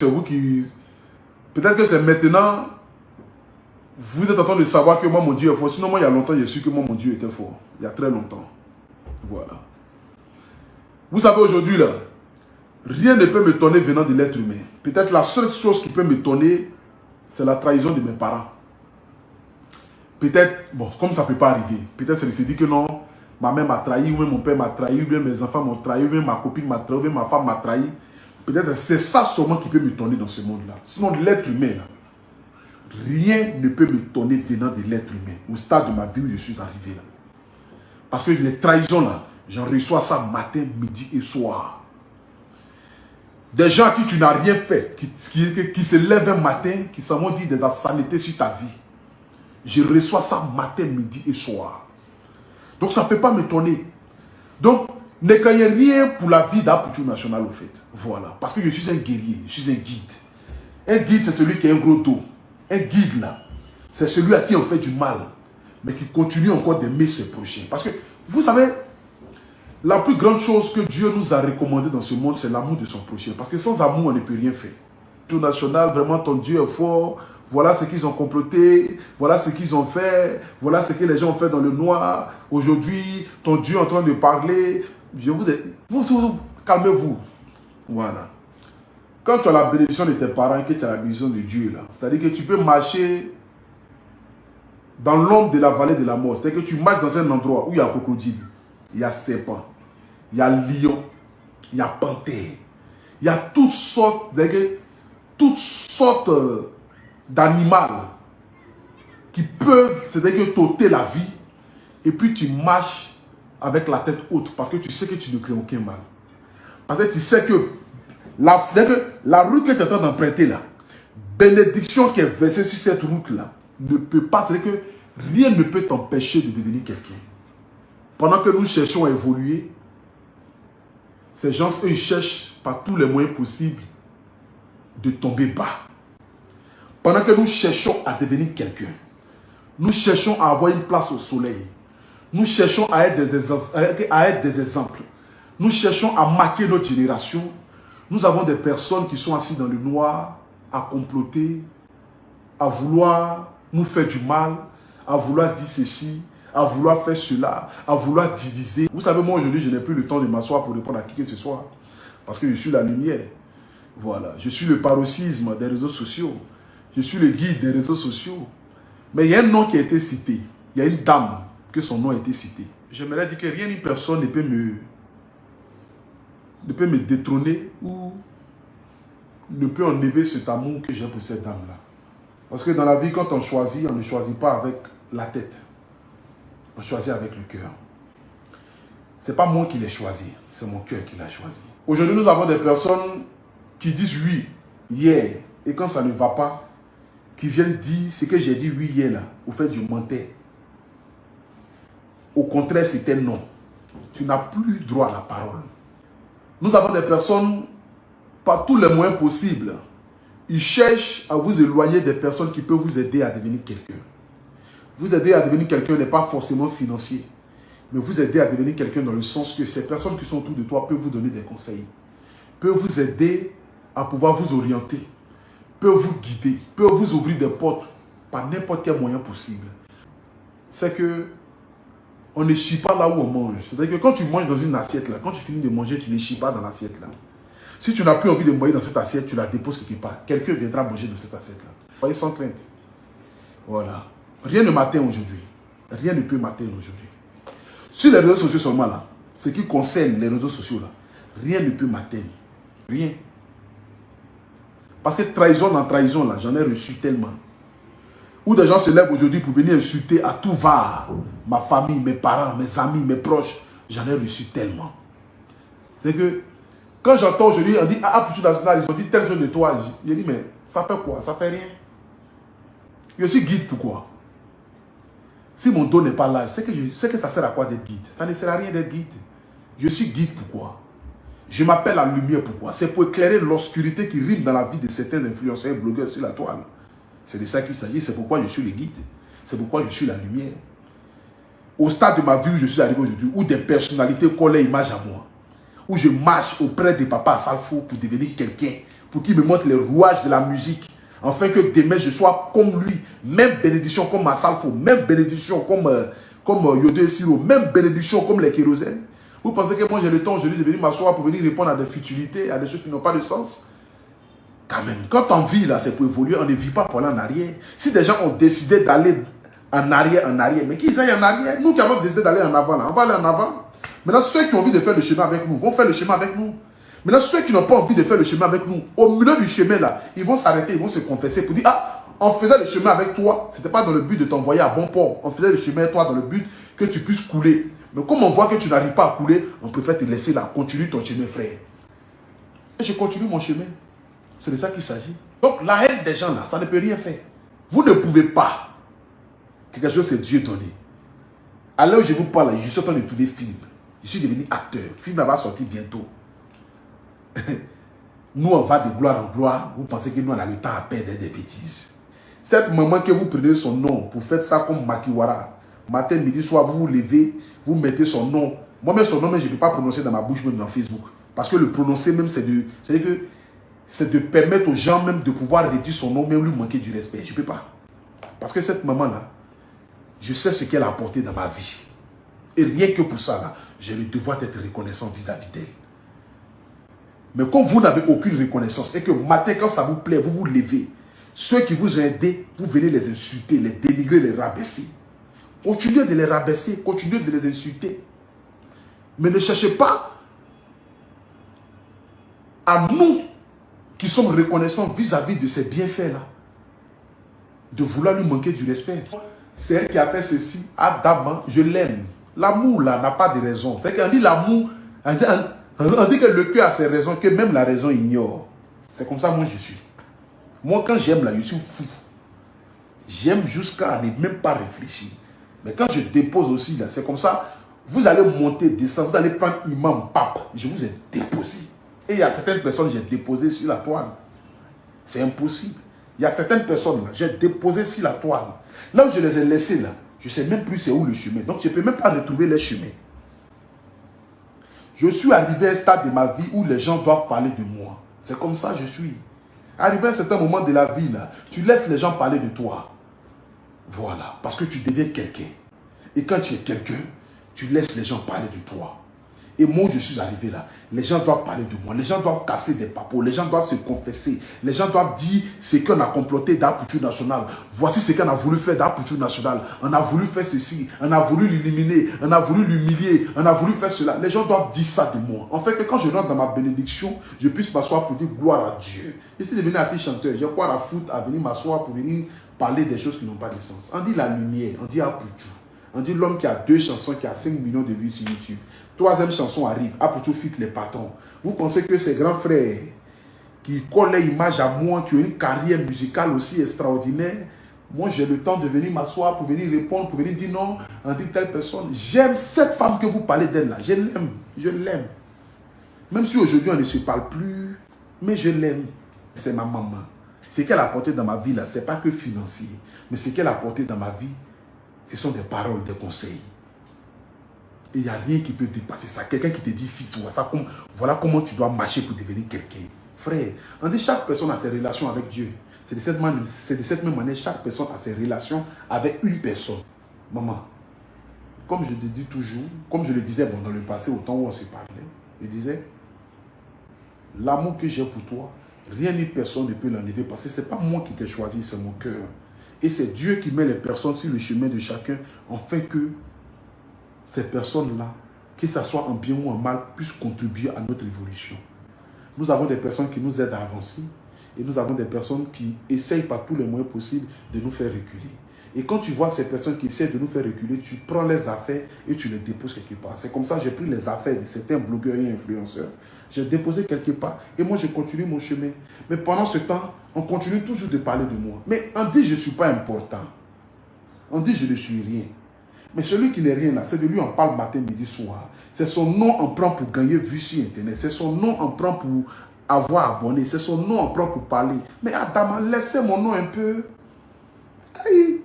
C'est vous qui... Peut-être que c'est maintenant... Vous êtes en train de savoir que moi, mon Dieu est fort. Sinon, moi, il y a longtemps, j'ai su que moi, mon Dieu était fort. Il y a très longtemps. Voilà. Vous savez, aujourd'hui, là, rien ne peut m'étonner venant de l'être humain. Peut-être la seule chose qui peut m'étonner, c'est la trahison de mes parents. Peut-être, bon, comme ça ne peut pas arriver, peut-être c'est de se dire que non, ma mère m'a trahi, ou bien mon père m'a trahi, ou bien mes enfants m'ont trahi, ou bien ma copine m'a trahi, ou bien ma femme m'a trahi. Peut-être c'est ça seulement qui peut m'étonner dans ce monde-là. Sinon, de l'être humain, là, rien ne peut m'étonner venant de l'être humain, au stade de ma vie où je suis arrivé là. Parce que les trahisons là, j'en reçois ça matin, midi et soir. Des gens à qui tu n'as rien fait, qui se lèvent un matin, qui s'en vont dire des insanités sur ta vie. Je reçois ça matin, midi et soir. Donc ça ne peut pas m'étonner. Donc, ne craignez rien pour la vie d'Apoutou National au fait. Voilà. Parce que je suis un guerrier, je suis un guide. Un guide, c'est celui qui a un gros dos. Un guide là, c'est celui à qui on fait du mal, mais qui continue encore d'aimer ses prochains. Parce que, vous savez, la plus grande chose que Dieu nous a recommandé dans ce monde, c'est l'amour de son prochain. Parce que sans amour, on ne peut rien faire. Tout national, vraiment, ton Dieu est fort. Voilà ce qu'ils ont comploté. Voilà ce qu'ils ont fait. Voilà ce que les gens ont fait dans le noir. Aujourd'hui, ton Dieu est en train de parler. Je vous calmez-vous. Voilà. Quand tu as la bénédiction de tes parents et que tu as la bénédiction de Dieu, c'est-à-dire que tu peux marcher dans l'ombre de la vallée de la mort. C'est-à-dire que tu marches dans un endroit où il y a crocodile, il y a serpent, il y a lion, il y a panthère, il y a toutes sortes d'animaux qui peuvent, c'est-à-dire t'ôter la vie, et puis tu marches avec la tête haute parce que tu sais que tu ne crées aucun mal. Parce que tu sais que la route que tu es en train d'emprunter là, bénédiction qui est versée sur cette route là, ne peut pas, c'est-à-dire que rien ne peut t'empêcher de devenir quelqu'un. Pendant que nous cherchons à évoluer, ces gens, eux, ils cherchent par tous les moyens possibles de tomber bas. Pendant que nous cherchons à devenir quelqu'un, nous cherchons à avoir une place au soleil, nous cherchons à être des exemples, nous cherchons à marquer notre génération. Nous avons des personnes qui sont assises dans le noir, à comploter, à vouloir nous faire du mal, à vouloir dire ceci, à vouloir faire cela, à vouloir diviser. Vous savez, moi aujourd'hui, je n'ai plus le temps de m'asseoir pour répondre à qui que ce soit, parce que je suis la lumière. Voilà, je suis le paroxysme des réseaux sociaux, je suis le guide des réseaux sociaux. Mais il y a un nom qui a été cité, il y a une dame que son nom a été cité. J'aimerais dire que rien ni personne ne peut me détrôner ou ne peut enlever cet amour que j'ai pour cette dame-là. Parce que dans la vie, quand on choisit, on ne choisit pas avec la tête. On choisit avec le cœur. Ce n'est pas moi qui l'ai choisi, c'est mon cœur qui l'a choisi. Aujourd'hui, nous avons des personnes qui disent oui hier, et quand ça ne va pas, qui viennent dire ce que j'ai dit oui hier là, au fait je mentais. Au contraire, c'était non. Tu n'as plus droit à la parole. Nous avons des personnes, par tous les moyens possibles, ils cherchent à vous éloigner des personnes qui peuvent vous aider à devenir quelqu'un. Vous aider à devenir quelqu'un n'est pas forcément financier, mais vous aider à devenir quelqu'un dans le sens que ces personnes qui sont autour de toi peuvent vous donner des conseils, peuvent vous aider à pouvoir vous orienter, peuvent vous guider, peuvent vous ouvrir des portes par n'importe quel moyen possible. C'est que on ne chie pas là où on mange. C'est-à-dire que quand tu manges dans une assiette là, quand tu finis de manger, tu ne chies pas dans l'assiette là. Si tu n'as plus envie de manger dans cette assiette, tu la déposes quelque part. Quelqu'un viendra manger dans cette assiette là. Voyez, sans crainte. Voilà. Rien ne m'atteint aujourd'hui. Rien ne peut m'atteindre aujourd'hui. Sur les réseaux sociaux seulement là, ce qui concerne les réseaux sociaux là, rien ne peut m'atteindre. Rien. Parce que trahison dans trahison là, j'en ai reçu tellement. Où des gens se lèvent aujourd'hui pour venir insulter à tout va. Ma famille, mes parents, mes amis, mes proches. J'en ai reçu tellement. C'est que quand j'entends aujourd'hui, on dit ah, Apoutou National, ils ont dit telle chose de toi. Je dis mais ça fait quoi? Ça fait rien. Je suis guide pourquoi? Si mon dos n'est pas là, c'est que ça sert à quoi d'être guide? Ça ne sert à rien d'être guide. Je suis guide pourquoi? Je m'appelle la lumière pourquoi? C'est pour éclairer l'obscurité qui rime dans la vie de certains influenceurs et blogueurs sur la toile. C'est de ça qu'il s'agit, c'est pourquoi je suis le guide. C'est pourquoi je suis la lumière. Au stade de ma vie où je suis arrivé aujourd'hui, où des personnalités collent l'image à moi, où je marche auprès de Papa Salfo pour devenir quelqu'un, pour qu'il me montre les rouages de la musique, afin que demain je sois comme lui, même bénédiction comme Salfo, même bénédiction comme Yodé Siro, même bénédiction comme les kérosènes. Vous pensez que moi j'ai le temps aujourd'hui de venir m'asseoir pour venir répondre à des futilités, à des choses qui n'ont pas de sens? Quand même, quand on vit là, c'est pour évoluer, on ne vit pas pour aller en arrière. Si des gens ont décidé d'aller en arrière, mais qu'ils aillent en arrière. Nous qui avons décidé d'aller en avant, là, on va aller en avant. Maintenant, ceux qui ont envie de faire le chemin avec nous vont faire le chemin avec nous. Maintenant, ceux qui n'ont pas envie de faire le chemin avec nous, au milieu du chemin là, ils vont s'arrêter, ils vont se confesser pour dire, ah, on faisait le chemin avec toi, ce n'était pas dans le but de t'envoyer à bon port, on faisait le chemin avec toi dans le but que tu puisses couler. Mais comme on voit que tu n'arrives pas à couler, on préfère te laisser là, continue ton chemin, frère. Et je continue mon chemin. C'est de ça qu'il s'agit. Donc la haine des gens là, ça ne peut rien faire. Vous ne pouvez pas. Quelque chose c'est Dieu donné. À l'heure où je vous parle, je suis en train de tourner film. Je suis devenu acteur. Le film va sortir bientôt. Nous, on va de gloire en gloire. Vous pensez que nous, on a le temps à perdre des bêtises. Cette maman que vous prenez son nom pour faire ça comme Makiwara, matin, midi, soir, vous vous levez, vous mettez son nom. Moi-même, son nom, je ne peux pas prononcer dans ma bouche, même dans Facebook. Parce que le prononcer même, c'est de permettre aux gens même de pouvoir réduire son nom, même lui manquer du respect. Je ne peux pas. Parce que cette maman-là, je sais ce qu'elle a apporté dans ma vie. Et rien que pour ça, là, j'ai le devoir d'être reconnaissant vis-à-vis d'elle. Mais comme vous n'avez aucune reconnaissance et que matin, quand ça vous plaît, vous vous levez, ceux qui vous ont aidé, vous venez les insulter, les dénigrer, les rabaisser. Continuez de les rabaisser, continuez de les insulter. Mais ne cherchez pas à nous qui sommes reconnaissants vis-à-vis de ces bienfaits-là, de vouloir lui manquer du respect. C'est elle qui a fait ceci, Adam, je l'aime. L'amour là n'a pas de raison. C'est qu'on dit l'amour, on dit que le cœur a ses raisons, que même la raison ignore. C'est comme ça moi je suis. Moi quand j'aime là, je suis fou. J'aime jusqu'à ne même pas réfléchir. Mais quand je dépose aussi là, c'est comme ça, vous allez monter, descendre, vous allez prendre imam, pape. Je vous ai déposé. Et il y a certaines personnes que j'ai déposées sur la toile. C'est impossible. Il y a certaines personnes là, j'ai déposé sur la toile. Là où je les ai laissés là, je ne sais même plus c'est où le chemin. Donc je ne peux même pas retrouver les chemins. Je suis arrivé à un stade de ma vie où les gens doivent parler de moi. C'est comme ça que je suis. Arrivé à un certain moment de la vie là, tu laisses les gens parler de toi. Voilà, parce que tu deviens quelqu'un. Et quand tu es quelqu'un, tu laisses les gens parler de toi. Et moi, je suis arrivé là. Les gens doivent parler de moi. Les gens doivent casser des papos. Les gens doivent se confesser. Les gens doivent dire ce qu'on a comploté d'Aputure nationale. Voici ce qu'on a voulu faire d'Aputure nationale. On a voulu faire ceci. On a voulu l'éliminer. On a voulu l'humilier. On a voulu faire cela. Les gens doivent dire ça de moi. En fait, que quand je rentre dans ma bénédiction, je puisse m'asseoir pour dire gloire à Dieu. Je suis devenu artiste chanteur. J'ai quoi à foutre à venir m'asseoir pour venir parler des choses qui n'ont pas de sens. On dit la lumière. On dit Aputure. On dit l'homme qui a 2 chansons, qui a 5 millions de vues sur YouTube. 3e chanson arrive, Aputure fit les patrons. Vous pensez que ces grands frères qui collent l'image à moi, qui ont une carrière musicale aussi extraordinaire, moi j'ai le temps de venir m'asseoir pour venir répondre, pour venir dire non, on dit telle personne. J'aime cette femme que vous parlez d'elle là, je l'aime, je l'aime. Même si aujourd'hui on ne se parle plus, mais je l'aime. C'est ma maman. Ce qu'elle a apporté dans ma vie là, ce n'est pas que financier, mais ce qu'elle a apporté dans ma vie, ce sont des paroles, des conseils. Et il n'y a rien qui peut dépasser ça. Quelqu'un qui te dit, fils, voilà comment tu dois marcher pour devenir quelqu'un. Frère, on dit chaque personne a ses relations avec Dieu. C'est de cette même manière, chaque personne a ses relations avec une personne. Maman, comme je te dis toujours, comme je le disais dans le passé, au temps où on se parlait, je disais, l'amour que j'ai pour toi, rien ni personne ne peut l'enlever parce que ce n'est pas moi qui t'ai choisi, c'est mon cœur. Et c'est Dieu qui met les personnes sur le chemin de chacun, afin que ces personnes-là, que ce soit en bien ou en mal, puissent contribuer à notre évolution. Nous avons des personnes qui nous aident à avancer et nous avons des personnes qui essayent par tous les moyens possibles de nous faire reculer. Et quand tu vois ces personnes qui essaient de nous faire reculer, tu prends les affaires et tu les déposes quelque part. C'est comme ça que j'ai pris les affaires de certains blogueurs et influenceurs. J'ai déposé quelque part et moi je continue mon chemin. Mais pendant ce temps, on continue toujours de parler de moi. Mais on dit je ne suis pas important. On dit je ne suis rien. Mais celui qui n'est rien là, c'est de lui on parle matin, midi, soir. C'est son nom on prend pour gagner vue sur Internet. C'est son nom on prend pour avoir abonné. C'est son nom on prend pour parler. Mais Adam, laissez mon nom un peu. Hey.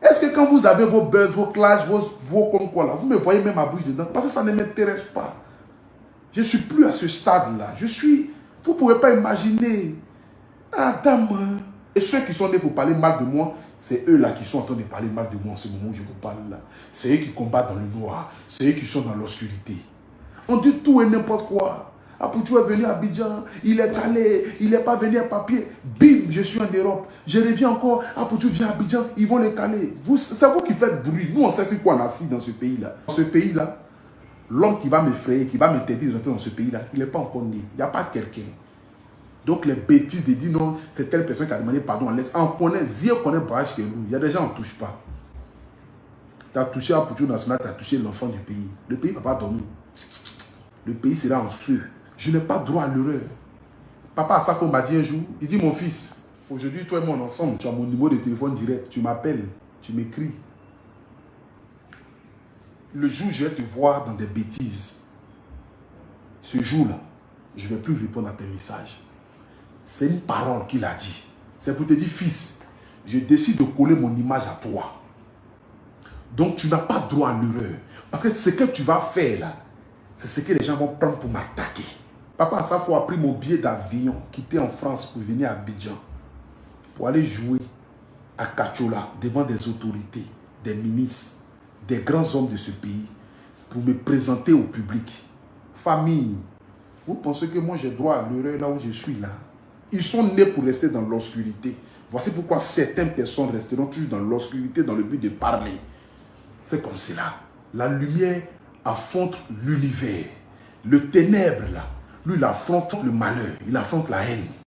Est-ce que quand vous avez vos buzz, vos clashs, vos comme quoi là, vous me voyez même à bouche dedans? Parce que ça ne m'intéresse pas. Je ne suis plus à ce stade-là. Vous ne pouvez pas imaginer. Ah, dame. Et ceux qui sont nés pour parler mal de moi, c'est eux-là qui sont en train de parler mal de moi en ce moment où je vous parle là. C'est eux qui combattent dans le noir. C'est eux qui sont dans l'obscurité. On dit tout et n'importe quoi. Apoutou est venu à Abidjan, il est calé, il n'est pas venu à papier. Bim, je suis en Europe. Je reviens encore, Apoutou vient à Abidjan, ils vont les caler. C'est vous qui faites bruit. Nous, on sait c'est quoi on a assis dans ce pays-là. Dans ce pays-là, l'homme qui va m'effrayer, qui va m'interdire de rentrer dans ce pays-là, il n'est pas encore né. Il n'y a pas quelqu'un. Donc les bêtises de dire non, c'est telle personne qui a demandé pardon, on laisse. On connaît, Zia connaît Barrage Kelou. Il y a des gens, on ne touche pas. Tu as touché à Poutou National, tu as touché l'enfant du pays. Le pays ne va pas dormir. Le pays sera en feu. Je n'ai pas droit à l'erreur. Papa Asafo m'a dit un jour, il dit mon fils, aujourd'hui toi et moi ensemble, tu as mon numéro de téléphone direct, tu m'appelles, tu m'écris. Le jour où je vais te voir dans des bêtises, ce jour-là, je ne vais plus répondre à tes messages. C'est une parole qu'il a dit. C'est pour te dire, fils, je décide de coller mon image à toi. Donc tu n'as pas droit à l'erreur. Parce que ce que tu vas faire là, c'est ce que les gens vont prendre pour m'attaquer. Papa Asafo a pris mon billet d'avion, quitté en France pour venir à Abidjan, pour aller jouer à Kachola devant des autorités, des ministres, des grands hommes de ce pays, pour me présenter au public. Famille, vous pensez que moi j'ai droit à l'erreur là où je suis là? Ils sont nés pour rester dans l'obscurité. Voici pourquoi certaines personnes resteront toujours dans l'obscurité dans le but de parler. C'est comme cela. La lumière affronte l'univers. Le ténèbre là, lui il affronte le malheur, il affronte la haine.